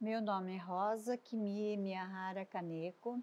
Meu nome é Rosa Kimi Miyahara Kaneko.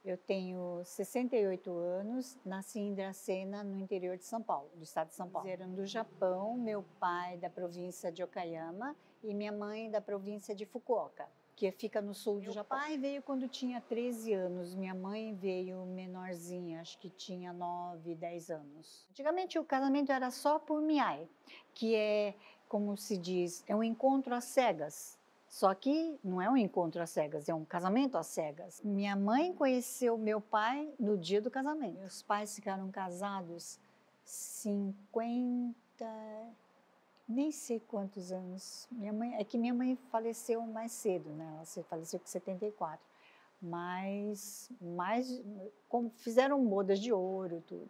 Eu tenho 68 anos, nasci em Dracena, no interior de São Paulo, do estado de São Paulo. Eles eram do Japão, meu pai da província de Okayama e minha mãe da província de Fukuoka, que fica no sul do Japão. Meu pai veio quando tinha 13 anos, minha mãe veio menorzinha, acho que tinha 9, 10 anos. Antigamente o casamento era só por miai, que é, como se diz, é um encontro às cegas. Só que não é um encontro às cegas, é um casamento às cegas. Minha mãe conheceu meu pai no dia do casamento. Meus pais ficaram casados 50, nem sei quantos anos. É que minha mãe faleceu mais cedo, né? Ela faleceu com 74. Mas como fizeram bodas de ouro, tudo.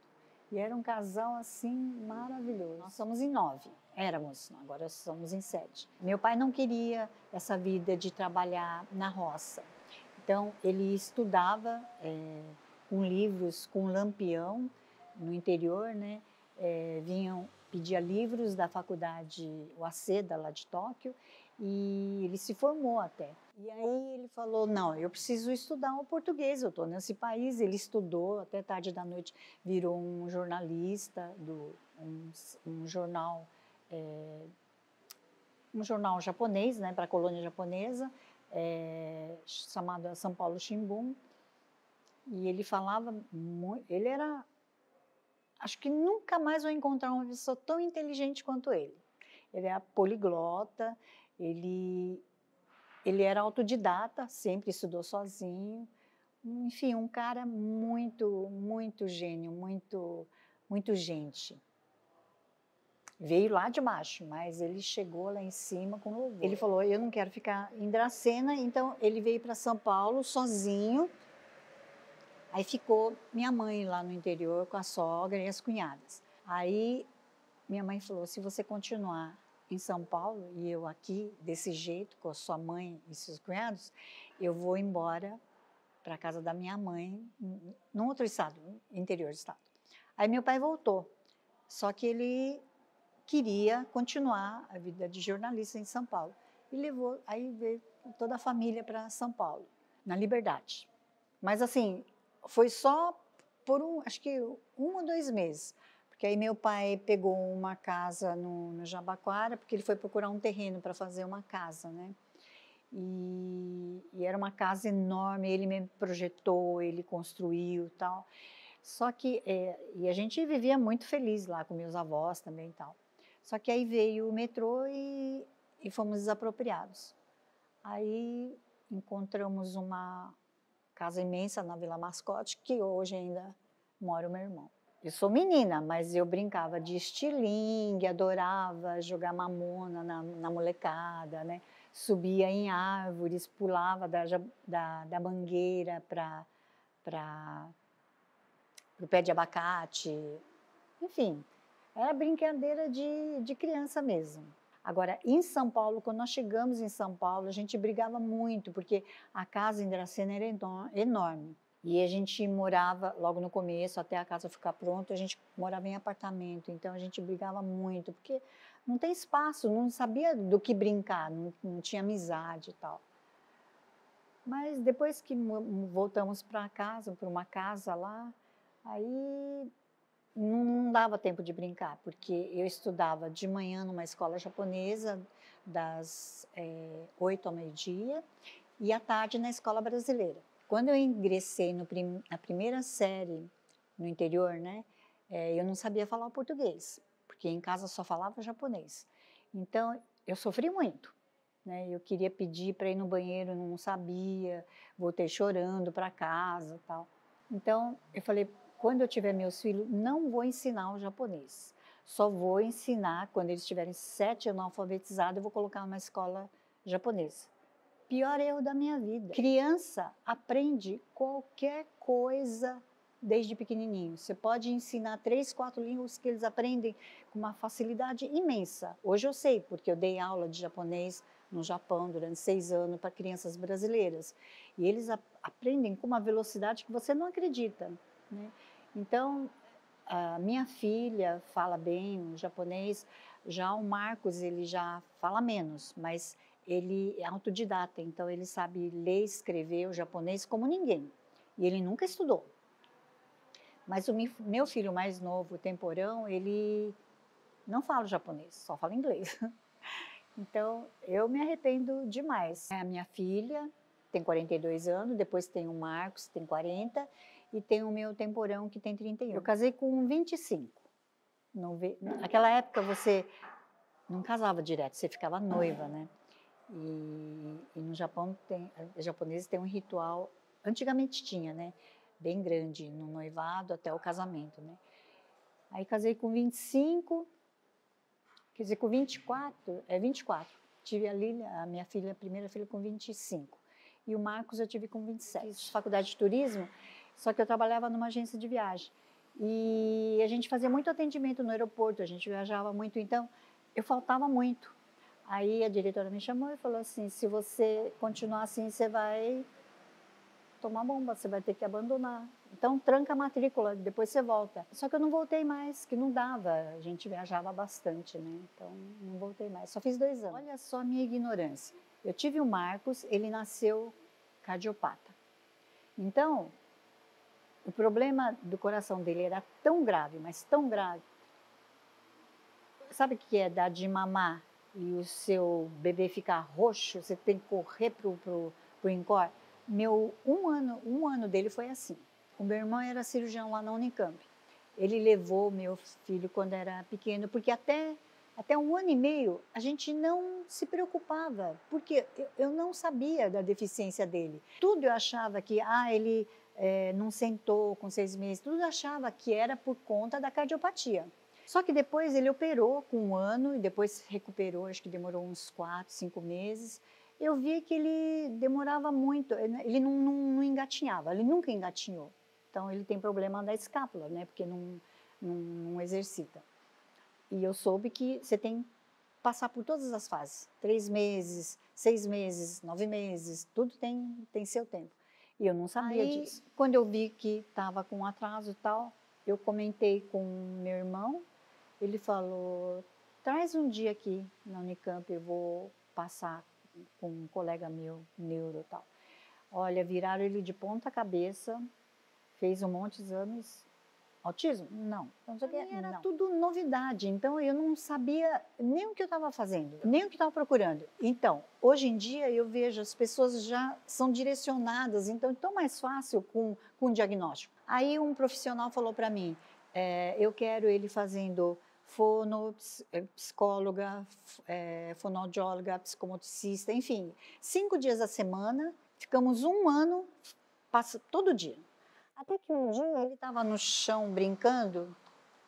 E era um casal assim maravilhoso. Nós somos em 9, éramos, agora somos em 7. Meu pai não queria essa vida de trabalhar na roça. Então ele estudava com livros, com lampião no interior, né? Pedia livros da faculdade Waseda, lá de Tóquio, e ele se formou até. E aí ele falou, não, eu preciso estudar o português, eu estou nesse país. Ele estudou até tarde da noite, virou um jornalista, um jornal japonês, né, para a colônia japonesa, chamado São Paulo Shimbun. E ele falava muito, ele era... Acho que nunca mais vou encontrar uma pessoa tão inteligente quanto ele. Ele é poliglota, ele era autodidata, sempre estudou sozinho. Enfim, um cara muito gênio, muito gente. Veio lá de baixo, mas ele chegou lá em cima com louvor. Ele falou, eu não quero ficar em Dracena, então ele veio para São Paulo sozinho. Aí ficou minha mãe lá no interior com a sogra e as cunhadas. Aí minha mãe falou, se você continuar em São Paulo e eu aqui desse jeito, com a sua mãe e seus cunhados, eu vou embora para a casa da minha mãe, num outro estado, interior do estado. Aí meu pai voltou, só que ele queria continuar a vida de jornalista em São Paulo. E levou, aí veio toda a família para São Paulo, na Liberdade. Mas assim, foi só por acho que 1 ou 2 meses. Porque aí meu pai pegou uma casa no Jabaquara, porque ele foi procurar um terreno para fazer uma casa, né? E era uma casa enorme, ele mesmo projetou, ele construiu e tal. Só que, e a gente vivia muito feliz lá com meus avós também e tal. Só que aí veio o metrô e fomos desapropriados. Aí encontramos uma casa imensa na Vila Mascote, que hoje ainda mora o meu irmão. Eu sou menina, mas eu brincava de estilingue, adorava jogar mamona na molecada, né? Subia em árvores, pulava da mangueira para o pé de abacate. Enfim, era brincadeira de criança mesmo. Agora, em São Paulo, quando nós chegamos em São Paulo, a gente brigava muito, porque a casa em Dracena era enorme. E a gente morava, logo no começo, até a casa ficar pronta, a gente morava em apartamento. Então, a gente brigava muito, porque não tem espaço, não sabia do que brincar, não tinha amizade e tal. Mas depois que voltamos para casa, para uma casa lá, aí não dava tempo de brincar, porque eu estudava de manhã numa escola japonesa, das 8 ao meio-dia, e à tarde na escola brasileira. Quando eu ingressei na primeira série no interior, né, eu não sabia falar o português, porque em casa só falava japonês. Então, eu sofri muito, né? Eu queria pedir para ir no banheiro, não sabia, voltei chorando para casa, tal. Então, eu falei, quando eu tiver meus filhos, não vou ensinar o japonês. Só vou ensinar, quando eles tiverem 7 anos alfabetizados, eu vou colocar numa escola japonesa. Pior erro da minha vida. Criança aprende qualquer coisa desde pequenininho. Você pode ensinar 3, 4 línguas que eles aprendem com uma facilidade imensa. Hoje eu sei, porque eu dei aula de japonês no Japão durante 6 anos para crianças brasileiras. E eles aprendem com uma velocidade que você não acredita, né? Então, a minha filha fala bem o japonês, já o Marcos ele já fala menos, mas ele é autodidata, então ele sabe ler e escrever o japonês como ninguém. E ele nunca estudou. Mas o meu filho mais novo, o Temporão, ele não fala japonês, só fala inglês. Então, eu me arrependo demais. A minha filha tem 42 anos, depois tem o Marcos, que tem 40, e tem o meu Temporão, que tem 31. Eu casei com 25. Naquela época, você não casava direto, você ficava noiva, né? E no Japão, os japoneses têm um ritual, antigamente tinha, né? Bem grande, no noivado até o casamento, né? Aí casei com 25, quer dizer, com 24, 24. Tive a Lília, a minha filha, a primeira filha, com 25. E o Marcos eu tive com 27. Fiz faculdade de turismo, só que eu trabalhava numa agência de viagem. E a gente fazia muito atendimento no aeroporto, a gente viajava muito, então eu faltava muito. Aí a diretora me chamou e falou assim, se você continuar assim, você vai tomar bomba, você vai ter que abandonar. Então, tranca a matrícula, depois você volta. Só que eu não voltei mais, que não dava. A gente viajava bastante, né? Então, não voltei mais. Só fiz 2 anos. Olha só a minha ignorância. Eu tive o Marcos, ele nasceu cardiopata. Então, o problema do coração dele era tão grave, mas tão grave. Sabe o que é dar de mamar e o seu bebê ficar roxo? Você tem que correr pro INCOR? Um ano dele foi assim. O meu irmão era cirurgião lá na Unicamp. Ele levou meu filho quando era pequeno, porque até 1 ano e meio a gente não se preocupava, porque eu não sabia da deficiência dele. Tudo eu achava que, ele não sentou com 6 meses, tudo eu achava que era por conta da cardiopatia. Só que depois ele operou com 1 ano e depois recuperou, acho que demorou uns 4, 5 meses. Eu vi que ele demorava muito, ele não engatinhava, ele nunca engatinhou. Então, ele tem problema da escápula, né? Porque não exercita. E eu soube que você tem que passar por todas as fases. 3 meses, 6 meses, 9 meses, tudo tem seu tempo. E eu não sabia disso. Quando eu vi que estava com atraso e tal, eu comentei com meu irmão, ele falou, traz um dia aqui na Unicamp, eu vou passar com um colega meu, neuro e tal. Olha, viraram ele de ponta cabeça, fez um monte de exames. Autismo? Não. Então, era tudo novidade, então eu não sabia nem o que eu estava fazendo, nem o que estava procurando. Então, hoje em dia eu vejo as pessoas já são direcionadas, então é tão mais fácil com um diagnóstico. Aí um profissional falou para mim, eu quero ele fazendo psicóloga, fonoaudióloga, psicomotricista, enfim, 5 dias a semana, ficamos 1 ano, passa todo dia. Até que um dia ele estava no chão brincando,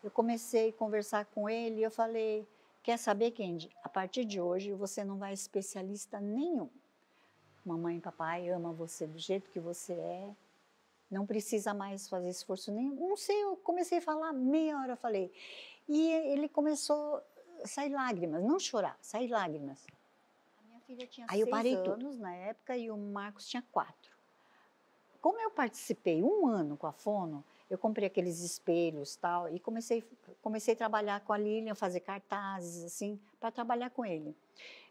eu comecei a conversar com ele e eu falei, quer saber, Kendi, a partir de hoje você não vai especialista nenhum. Mamãe e papai amam você do jeito que você é, não precisa mais fazer esforço nenhum. Não sei, eu comecei a falar, meia hora eu falei. E ele começou a sair lágrimas, não chorar, sair lágrimas. A minha filha tinha 6 anos na época e o Marcos tinha 4. Como eu participei 1 ano com a Fono, eu comprei aqueles espelhos tal, e comecei a trabalhar com a Lilian, fazer cartazes, assim, para trabalhar com ele.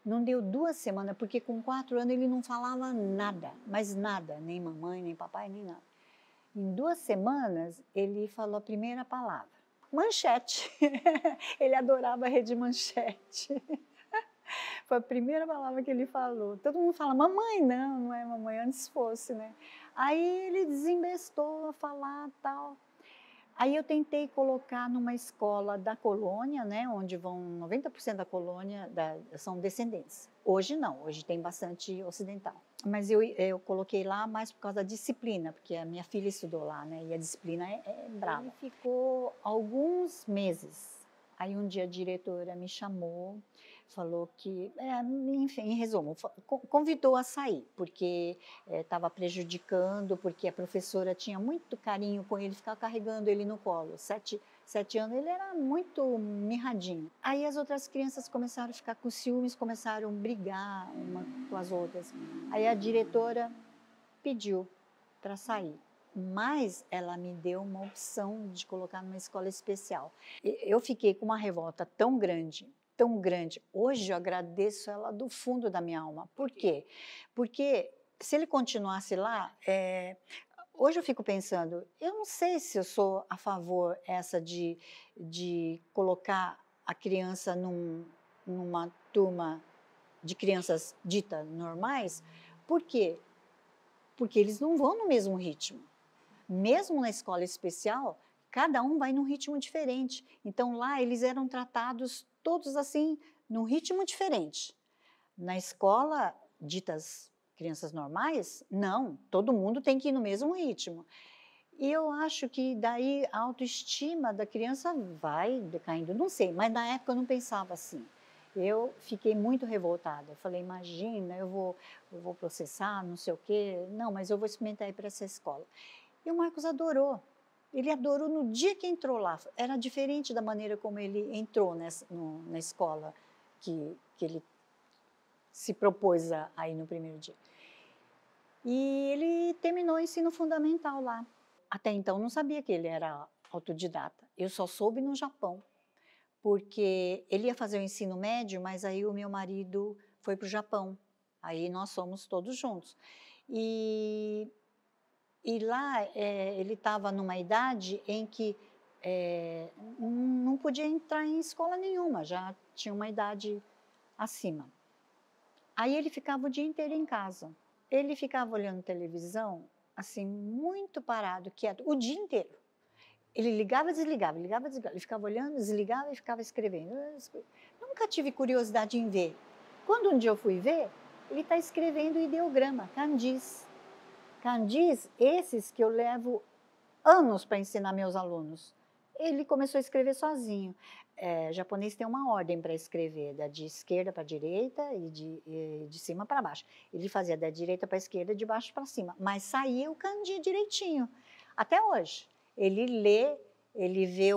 Não deu 2 semanas, porque com 4 anos ele não falava nada, mas nada, nem mamãe, nem papai, nem nada. Em 2 semanas, ele falou a primeira palavra, manchete. Ele adorava a Rede Manchete. Foi a primeira palavra que ele falou. Todo mundo fala, mamãe, não é mamãe, antes fosse, né? Aí ele desembestou a falar tal. Aí eu tentei colocar numa escola da colônia, né, onde vão 90% da colônia são descendentes. Hoje não, hoje tem bastante ocidental. Mas eu coloquei lá mais por causa da disciplina, porque a minha filha estudou lá, né, e a disciplina é brava. Ele ficou alguns meses. Aí um dia a diretora me chamou, falou que, enfim, em resumo, convidou a sair, porque estava prejudicando, porque a professora tinha muito carinho com ele, ficava carregando ele no colo. 7 anos, ele era muito mirradinho. Aí as outras crianças começaram a ficar com ciúmes, começaram a brigar uma com as outras. Aí a diretora pediu para sair. Mas ela me deu uma opção de colocar numa escola especial. Eu fiquei com uma revolta tão grande tão grande. Hoje eu agradeço ela do fundo da minha alma. Por quê? Porque se ele continuasse lá, hoje eu fico pensando, eu não sei se eu sou a favor de colocar a criança numa turma de crianças ditas normais. Por quê? Porque eles não vão no mesmo ritmo. Mesmo na escola especial, cada um vai num ritmo diferente. Então lá eles eram tratados todos assim, num ritmo diferente. Na escola, ditas crianças normais, não, todo mundo tem que ir no mesmo ritmo. E eu acho que daí a autoestima da criança vai decaindo, não sei, mas na época eu não pensava assim. Eu fiquei muito revoltada. Eu falei, imagina, eu vou processar, não sei o quê. Não, mas eu vou experimentar ir para essa escola. E o Marcos adorou. Ele adorou no dia que entrou lá. Era diferente da maneira como ele entrou na escola que ele se propôs a ir no primeiro dia. E ele terminou o ensino fundamental lá. Até então não sabia que ele era autodidata. Eu só soube no Japão, porque ele ia fazer o ensino médio, mas aí o meu marido foi para o Japão. Aí nós fomos todos juntos. E lá ele estava numa idade em que não podia entrar em escola nenhuma, já tinha uma idade acima. Aí ele ficava o dia inteiro em casa. Ele ficava olhando televisão, assim, muito parado, quieto, o dia inteiro. Ele ligava e desligava, ligava e desligava. Ele ficava olhando, desligava e ficava escrevendo. Nunca tive curiosidade em ver. Quando um dia eu fui ver, ele está escrevendo ideograma, kanjis. Kanjis, esses que eu levo anos para ensinar meus alunos. Ele começou a escrever sozinho. Japonês tem uma ordem para escrever, da de esquerda para direita e de cima para baixo. Ele fazia da direita para esquerda, de baixo para cima, mas saía o kanji direitinho. Até hoje. Ele lê, ele vê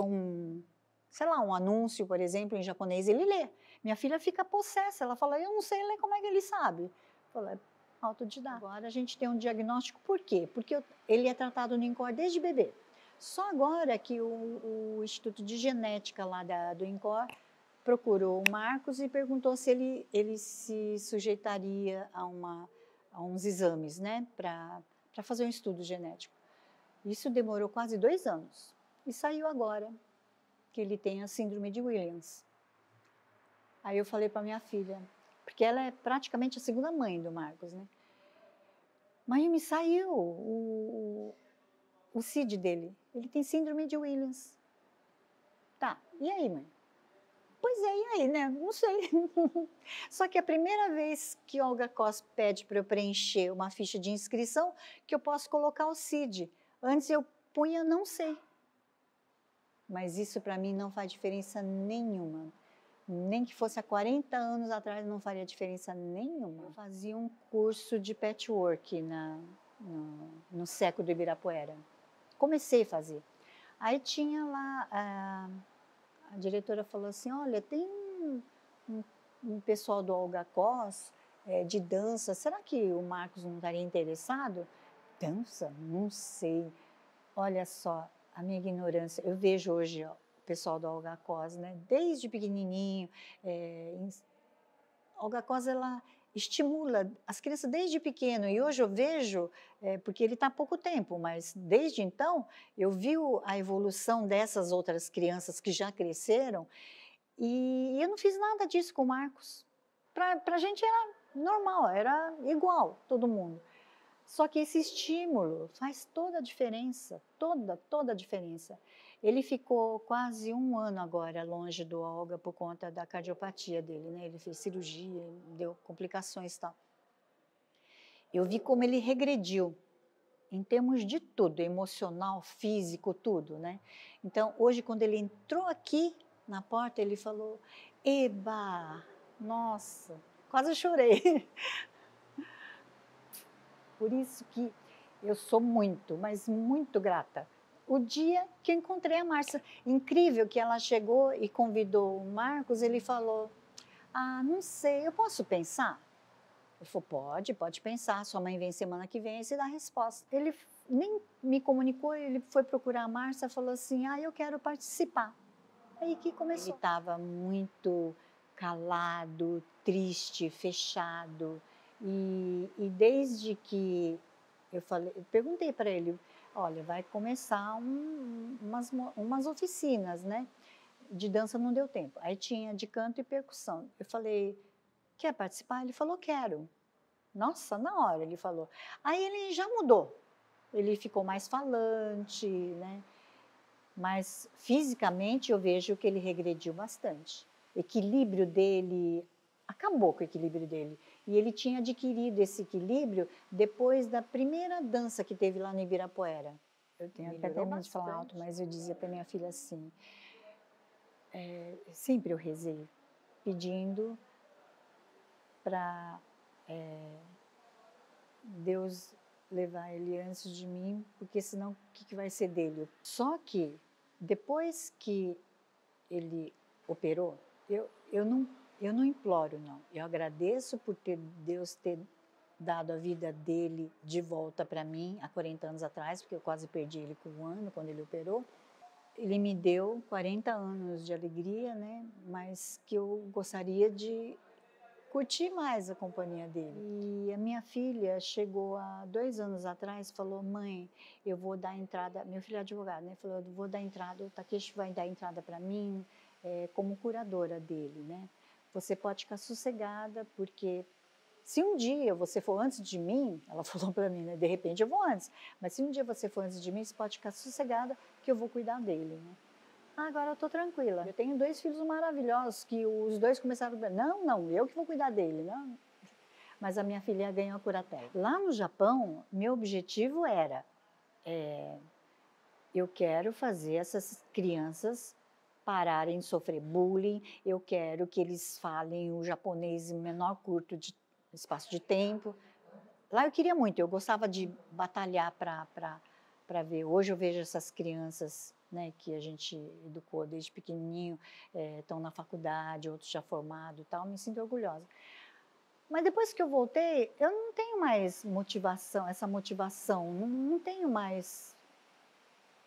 sei lá, um anúncio, por exemplo, em japonês, ele lê. Minha filha fica possessa, ela fala, eu não sei ler, como é que ele sabe? Eu falo, autodidata. Agora a gente tem um diagnóstico, por quê? Porque ele é tratado no INCOR desde bebê. Só agora que o Instituto de Genética lá do INCOR procurou o Marcos e perguntou se ele se sujeitaria a uns exames, né, para fazer um estudo genético. Isso demorou quase 2 anos e saiu agora que ele tem a síndrome de Williams. Aí eu falei para minha filha, porque ela é praticamente a segunda mãe do Marcos, né? Mãe, me saiu o CID dele. Ele tem síndrome de Williams. Tá, e aí, mãe? Pois é, e aí, né? Não sei. Só que a primeira vez que Olga Cos pede para eu preencher uma ficha de inscrição, que eu posso colocar o CID. Antes eu punha não sei. Mas isso para mim não faz diferença nenhuma. Nem que fosse há 40 anos atrás, não faria diferença nenhuma. Eu fazia um curso de patchwork no Seco do Ibirapuera. Comecei a fazer. Aí tinha lá, a diretora falou assim, olha, tem um pessoal do Olga Cos, de dança, será que o Marcos não estaria interessado? Dança? Não sei. Olha só, a minha ignorância. Eu vejo hoje o pessoal do Olga Cos, né? Desde pequenininho. Olga Cos, ela estimula as crianças desde pequeno. E hoje eu vejo, porque ele está há pouco tempo, mas desde então eu vi a evolução dessas outras crianças que já cresceram. E eu não fiz nada disso com o Marcos. Para a gente era normal, era igual, todo mundo. Só que esse estímulo faz toda a diferença, toda a diferença. Ele ficou quase 1 ano agora longe do Olga por conta da cardiopatia dele, né? Ele fez cirurgia, deu complicações e tal. Eu vi como ele regrediu, em termos de tudo, emocional, físico, tudo, né? Então, hoje, quando ele entrou aqui na porta, ele falou, eba, nossa, quase chorei. Por isso que eu sou muito, mas muito grata. O dia que eu encontrei a Márcia, incrível que ela chegou e convidou o Marcos, ele falou, não sei, eu posso pensar? Eu falei, pode pensar, sua mãe vem semana que vem e se dá a resposta. Ele nem me comunicou, ele foi procurar a Márcia e falou assim, eu quero participar. Aí que começou. Ele estava muito calado, triste, fechado. E desde que eu perguntei para ele, olha, vai começar umas oficinas, né? De dança não deu tempo. Aí tinha de canto e percussão. Eu falei, quer participar? Ele falou, quero. Nossa, na hora ele falou. Aí ele já mudou. Ele ficou mais falante, né? Mas fisicamente eu vejo que ele regrediu bastante. O equilíbrio dele, acabou com o equilíbrio dele. E ele tinha adquirido esse equilíbrio depois da primeira dança que teve lá no Ibirapuera. Eu tenho até medo de falar alto, mas eu dizia para minha filha assim, sempre eu rezei, pedindo para Deus levar ele antes de mim, porque senão o que vai ser dele? Só que depois que ele operou, eu não imploro, não. Eu agradeço por Deus ter dado a vida dele de volta para mim há 40 anos atrás, porque eu quase perdi ele com 1 ano quando ele operou. Ele me deu 40 anos de alegria, né? Mas que eu gostaria de curti mais a companhia dele. E a minha filha chegou há 2 anos atrás e falou, mãe, eu vou dar entrada, meu filho é advogado, né? Falou, eu vou dar entrada, o Takeshi vai dar entrada para mim como curadora dele, né? Você pode ficar sossegada, porque se um dia você for antes de mim, ela falou para mim, né? De repente eu vou antes, mas se um dia você for antes de mim, você pode ficar sossegada que eu vou cuidar dele, né? Agora eu estou tranquila. Eu tenho 2 filhos maravilhosos, que os 2 começaram... Não, eu que vou cuidar dele, não. Mas a minha filha ganhou a curatela. Lá no Japão, meu objetivo era... eu quero fazer essas crianças pararem de sofrer bullying, eu quero que eles falem o japonês em menor curto de espaço de tempo. Lá eu queria muito, eu gostava de batalhar para ver. Hoje eu vejo essas crianças, né, que a gente educou desde pequenininho, estão na faculdade, outros já formados e tal, me sinto orgulhosa. Mas depois que eu voltei, eu não tenho mais motivação, essa motivação, não tenho mais,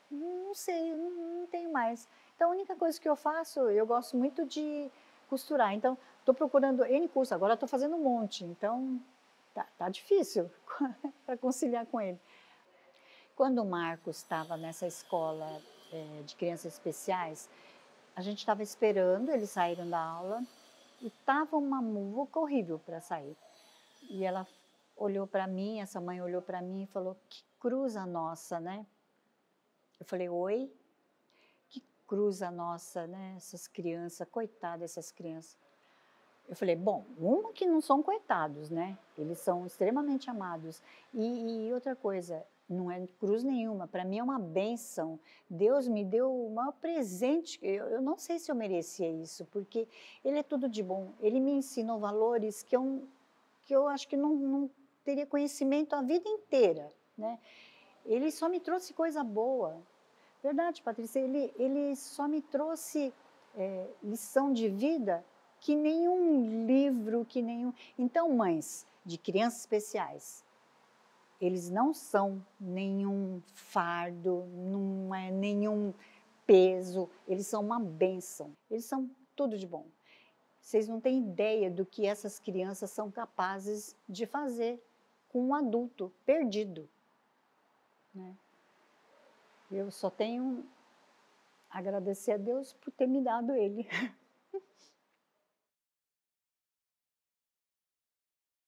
não sei, não tenho mais. Então a única coisa que eu faço, eu gosto muito de costurar, então estou procurando N curso, agora estou fazendo um monte, então tá difícil para conciliar com ele. Quando o Marcos estava nessa escola de crianças especiais, a gente estava esperando, eles saíram da aula e estava uma muvuca horrível para sair. E ela olhou para mim, essa mãe olhou para mim e falou, que cruz a nossa, né? Eu falei, oi? Que cruz a nossa, né? Essas crianças, coitadas dessas crianças. Eu falei, bom, uma que não são coitados, né? Eles são extremamente amados. E outra coisa, não é cruz nenhuma, para mim é uma bênção. Deus me deu o maior presente, eu não sei se eu merecia isso, porque Ele é tudo de bom. Ele me ensinou valores que eu acho que não teria conhecimento a vida inteira, né? Ele só me trouxe coisa boa. Verdade, Patrícia, ele só me trouxe lição de vida que nenhum livro, que nenhum... Então, mães de crianças especiais, eles não são nenhum fardo, não é nenhum peso, eles são uma bênção, eles são tudo de bom. Vocês não têm ideia do que essas crianças são capazes de fazer com um adulto perdido, né? Eu só tenho a agradecer a Deus por ter me dado ele.